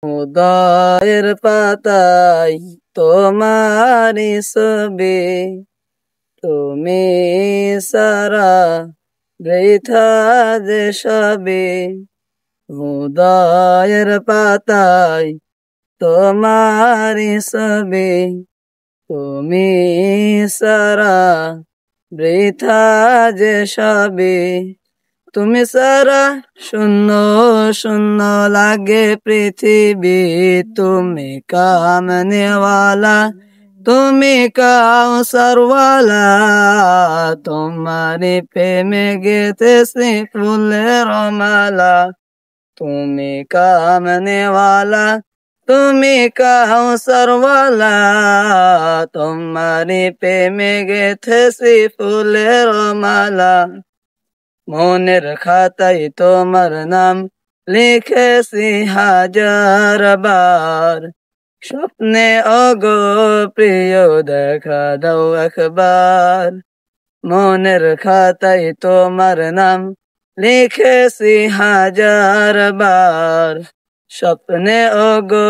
উদয়ের পাতায় তোমারি ছবি, তুমি সারা বৃথা যে সবে। উদয়ের পাতায় তোমারি ছবি, তুমি সারা বৃথা যে সবে। তুমি সারা শূন্য শূন্য লাগে পৃথিবী, তুমি কামনেওয়ালা, তুমি কাউসারওয়ালা। তোমারি প্রেমে গেথেছি ফুলের মালা, তুমি কামনেওয়ালা, তুমি কাউসারওয়ালা। তোমারি প্রেমে গেথেছি ফুলের মালা। মনের খাতায় তোমার নাম লিখেছি হাজার বার, স্বপ্নে ওগো প্রিয় দেখা দাও একবার। মনের খাতায় তোমার নাম লিখেছি হাজার বার, স্বপ্নে ওগো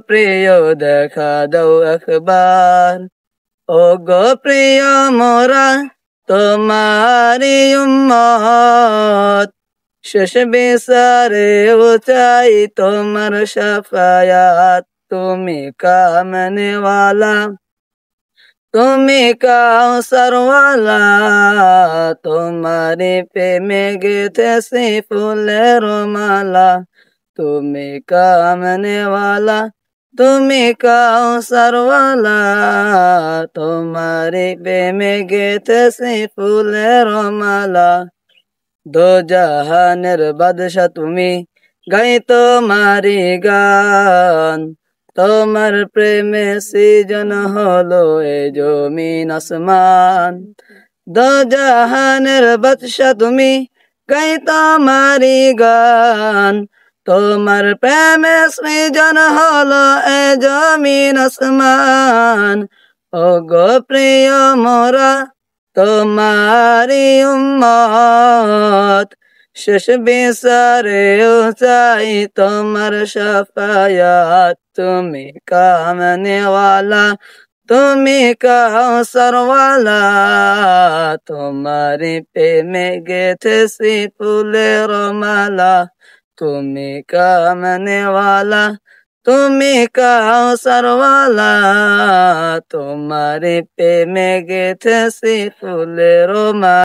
প্রিয় দেখা দাও একবার। ওগো প্রিয় মোরা তোমারি উম্মত, শেষ বিচারে চাই তোমার শাফায়াত। তুমি কামনেওয়ালা, তুমি কাউসারওয়ালা, তোমারি প্রেমে গেথেছি ফুলের মালা। তুমি কামনেওয়ালা, তুমি কাউসারওয়ালা, তোমারি প্রেমে গেথেছি ফুলের মালা। দো জাহানের বাদশা তুমি, গাই তোমারি গান, তোমার প্রেমে সৃজন হলো এ জমিন আসমান। দো জাহানের বাদশা তুমি, গাই তোমারি গান, তোমার প্রেমে সৃজন হলো এ জমিন আসমান। ওগো প্রিয় মোরা তোমারি উম্মত, শেষ বিচারে চাই তোমার শাফায়াত। তুমি কামনেওয়ালা, তুমি কাউসারওয়ালা, তোমারি প্রেমে গেথেছি ফুলের মালা। তুমি কামনেওয়ালা, তুমি কাউসারওয়ালা, তোমারি প্রেমে গেথেছি ফুলের মালা।